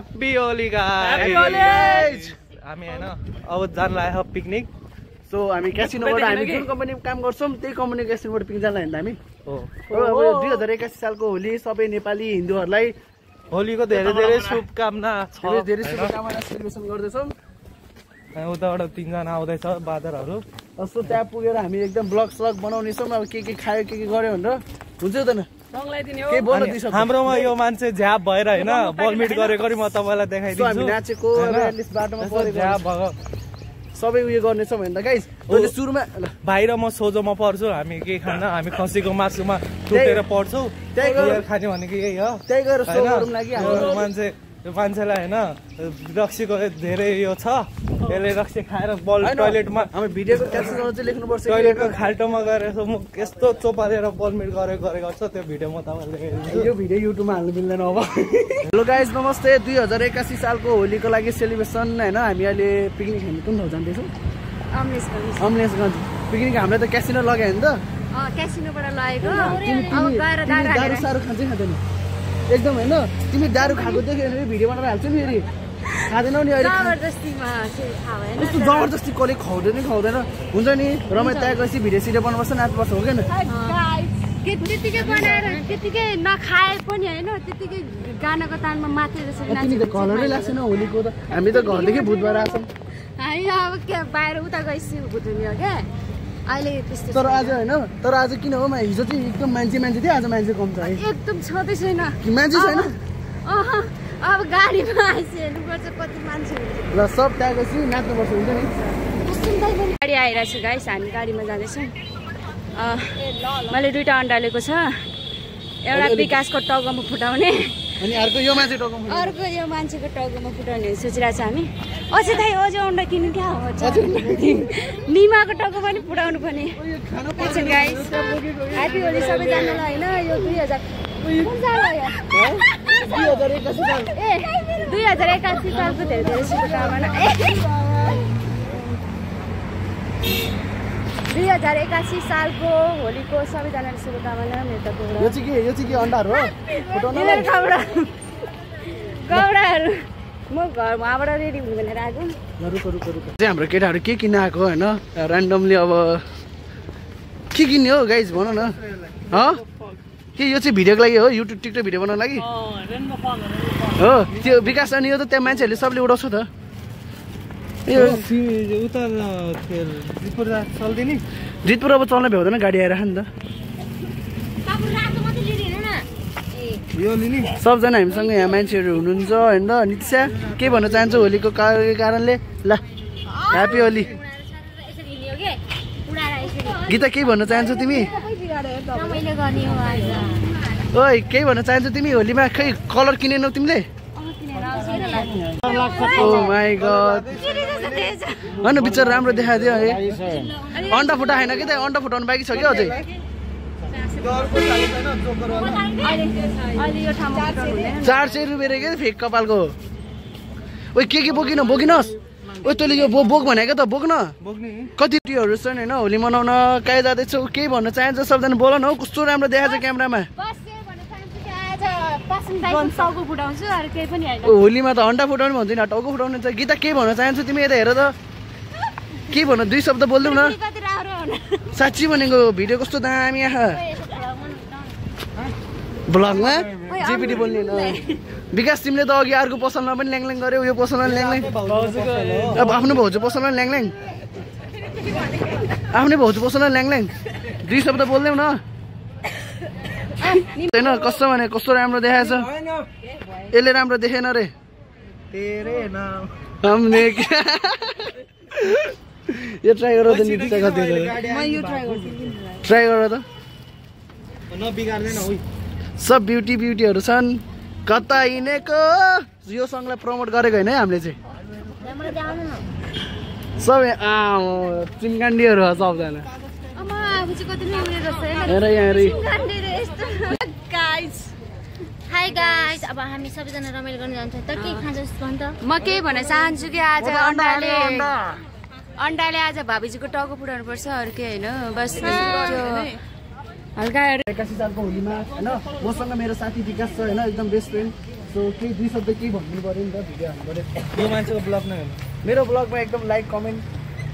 happy Holi guys हामी हैन अब जान लाग्यो पिकनिक सो हामी क्यासिनोबाट हामी जुन कम्पनीमा काम गर्छौं त्यही कम्पनी क्यासिनोबाट पिकनिक जान लाग्यो हामी हो अब 2081 सालको होली सबै नेपाली हिन्दूहरुलाई होलीको धेरै धेरै शुभकामना छ धेरै शुभकामना सेलिब्रेसन गर्दैछौं उताबाट तीनजना आउँदैछ बादरहरु सो त्यहाँ पुगेर हामी एकदम ब्लग स्लग बनाउने छौं अब के खायो के गर्यो भनेर हुन्छ त न के बोल्न दिन्छ हाम्रोमा यो मान्छे झ्याप भएर हैन बलमिट गरेकोरी म तपाईलाई देखाइदिन्छु हामी नाचेको एटलिस्ट बाटोमा परेको झ्याप भयो सबै उयो गर्ने छौं हैन गाइस अहिले सुरुमा बाहिर म सोझोमा पर्छु हामी के खान हामी खसीको मासुमा टुटेर पर्छौ त्यही खाने भनेको यही हो त्यही गएर सो गरौँ लागि हाम्रो मान्छेलाई हैन रक्सीको धेरै यो छ यसले रक्सी खाएर बल टोयलेटमा हामी भिडियोको क्याप्सन गर्न चाहिँ लेख्नु पर्छ टोयलेटको खाल्टोमा गएर म यस्तो चोपारेर बलमिट गरेको छ त्यो भिडियो म तपाईलाई यो भिडियो युट्युबमा हाल्नु मिल्दैन अब हेलो गाइस नमस्ते 2081 सालको होलीको लागि सेलिब्रेसन हैन हामी अहिले पिकनिक खान कुन ठाउँ जाँदैछौँ अमलेशगञ्ज पिकनिक हामीले त क्यासिनो लग्यो नि त क्यासिनोबाट लगेको अब गएर दारु सारु खान्छै खाँदैन एकदम हैन तिमी दारु खाएको देख्यो भने भिडियो बनाएर हाल्छु नि फेरि खाँदैनौ नि अहिले जबरजस्तीमा चाहिँ खाऊ हैन यस्तो जबरजस्ती कसले खाउँदैन हुन्छ नि रमाइलो त्यहाँ गएपछि भिडियो सिडियो बनाउनुपर्छ नाच्नुपर्छ हो किन त्यतिकै बनाएर त्यतिकै नखाए पनि हैन त्यतिकै गानाको तालमा मात्रै जसरी नाच्छ तिमी त कलरै लाग्छ न होलीको त हामी त घरदेखि भूत भएर आछौँ हामी अब के बाहिर उता गइसक्यो भूत हुने हो क्या अहिले त्यस्तो तर आज किन हो हिजो चाहिँ एकदम मान्छे थियो आज मान्छे कम छ है एकदम छँदै छैन मान्छे छैन अब गाडीमा आइसक्यो हेर्नुपर्छ कति मान्छे ल सब त्यहाँ गएपछि नाच्नुपर्छ हुन्छ नि गाडी आइरहेको छ गाइस हामी गाडीमा जाँदैछौँ मैले 2टा अन्डा लिएको छ एउटा विकासको टाउकोमा फुटाउने अनि अर्को यो मान्छेको टाउकोमा फुटाउने सोचिरहेको छ हामी अझै दाइ अझै अन्डा किन्नु क्या हो निमाको टाउको पनि फुटाउनु पर्ने एकछिन गाइस ह्याप्पी होली सबैजनालाई होइन यो 2081 सालको धेरै धेरै शुभकामना 2081 सालको होलीको सबैजनालाई शुभकामना मेरो तर्फबाट यो चाहिँ के अन्डाहरु हो फुटाउन गौडाहरु म घरबाट रेडी हुनु भनेर आएको चाहिँ हाम्रो केटाहरु के किन्न आएको हैन र्यान्डमली अब के किन्ने हो गाइस भन न के यो चाहिँ भिडियोको लागि हो युट्युब टिकटक भिडियो बनाउन लागि हो त्यो विकास अनि यो त त्यहाँ मान्छेहरूले सबले उडाउँछ त यो उता जितपुर चल्दैन जितपुर अब चल्न भ्याउँदैन गाडी आएर नि त यो लिने सबजना हामीसँग यहाँ मान्छेहरू हुनुहुन्छ हैन नितिशा के भन्न चाहन्छु होलीको कारणले ल ह्याप्पी होली गीता के भन्न चाहन्छौ तिमी ओइ के भन्न चाहन्छौ तिमी होलीमा खै कलर किनेनौ तिमीले ओ माय गॉड हैन बिचार राम्रो देखाइदियो है अन्डा फुटा हैन कि त अन्डा फुटाउनु बाँकी छ कि अझै 400 रुपियाँ रे के फेक कपालको ओइ के बोकिनस् ओइ तैँले यो बोक भनेको त बोक्न कति टीहरू छन् हैन होली मनाउन कहाँ जाँदैछौ के भन्न चाहन्छ सबजना बोल न हौ कस्तो राम्रो देखाएको छ क्यामेरामा होलीमा त अन्डा फुटाउनु भन्छ नि टाउको फुटाउनु हुन्छ गीता के भन्न चाहन्छौ तिमी यता हेर त के भन्न 2 शब्द बोल्दिउ न साच्ची भनेको भिडियो कस्तो दामी आहा ब्लगमा जेपीडी बोल्ने न विकास तिमीले त अघि अर्को पसलमा पनि ल्याङल्याङ गर्यौ यो पसलमा ल्याङल्याङ अब आफ्नो भाउजू पसलमा ल्याङल्याङ आफ्नै भाउजू पसलमा ल्याङल्याङ 2 शब्द बोल्दैउ न हैन कस्तो भने कस्तो राम्रो देखाएछ यसले राम्रो देखेन रे तेरे नाम हमने यो ट्राई गर त नितिशा कति म यो ट्राई गर त नबिगार्दैन होइ सब ब्युटीहरु छन् कता हिनेको यो सङलाई प्रमोट गरेको हैन हामीले चाहिँ सबै चिमकाण्डीहरु हो सबजना हाई गाइस अब हामी सबैजना रमाइलो गर्न जान्छौँ त के खान्छस् भन त म के भन्न चाहन्छु कि आज अन्डाले आज भाबीजीको टाउको फुटाउनु पर्छ अरु के हैन बस हल्का 81 सालको होलीमा हैन मसँग मेरो साथी विकास छ हैन एकदम बेस्ट फ्रेन्ड सो केही 2 शब्द केही भन्नु पऱ्यो नि त भिडियो हाल्नु पऱ्यो यो मान्छेको ब्लग नै हो मेरो ब्लगमा एकदम लाइक कमेन्ट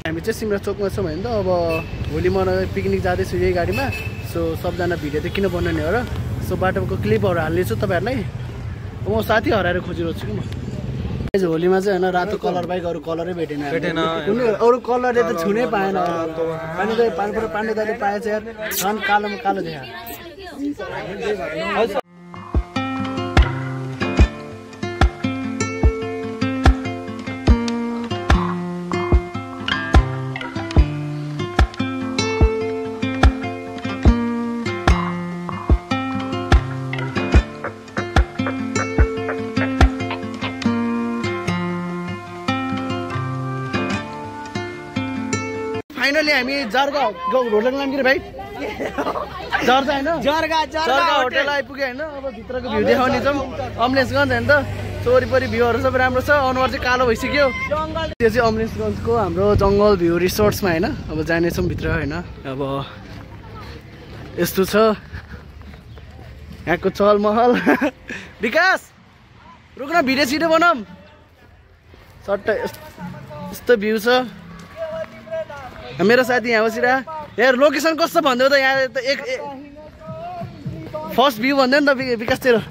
हामी चाहिँ सिमरा चोकमा छौँ होइन त अब भोलि म पिकनिक जाँदैछु यही गाडीमा सो सबजना भिडियो चाहिँ किन बनाउने हो र सो बाटोको क्लिपहरू हाल्नेछु तपाईँहरूलाई म साथी हराएर खोजिरहेको छु कि म होलीमा चाहिँ होइन रातो कलर बाहेक अरू कलरै भेटेन अरू कलरले त छुनै पाएन पाण्डे दाले पाएछ यार झन् कालोमा कालो देखा फाइनली हामी जर्गा होटल नाम के भाइ जर्गा होइन जर्गा होटल आइपुग्यो होइन अब भित्रको भ्यू देखाउने छौँ अमलेशगञ्ज होइन त वरिपरि भ्यूहरू सबै राम्रो छ अनुहार चाहिँ कालो भइसक्यो त्यो चाहिँ अमलेशगञ्जको हाम्रो जङ्गल भ्यू रिसोर्ट्समा होइन अब जानेछौँ भित्र होइन अब यस्तो छ यहाँको चहलमहल विकास रुक्न भिडियो छिटो बनाऊँ सट्ट यस्तो भ्यू छ मेरो साथी यहाँ बसिरा यार लोकेसन कस्तो भन्दै त यहाँ त एक फर्स्ट भ्यू भन्दै नि त विकास तेरो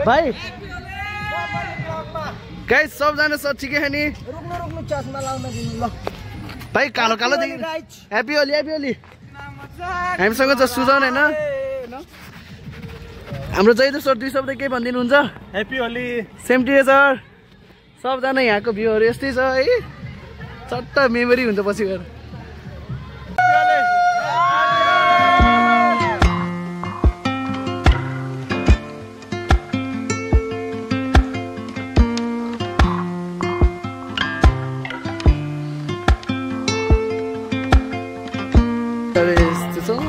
भाइ गाइस सबजना सब ठिकै छ नि भाइ कालो कालो देखि ह्याप्पी होली हामीसँग छ सुजन होइन हाम्रो जयदेव सर 2 शब्द के भनिदिनुहुन्छ happy Holi same to you sir सबजना यहाँको भ्यूहरू यस्तै छ है चट्ट मेमोरी हुन्छ पछि गएर यस्तो छ होइन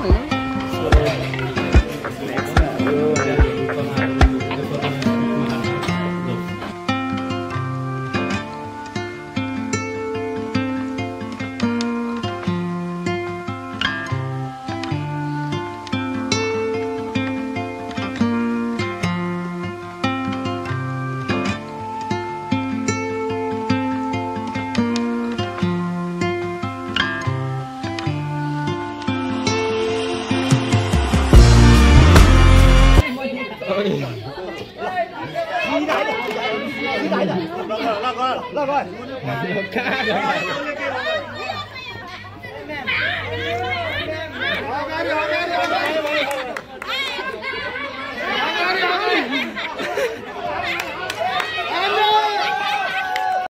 ल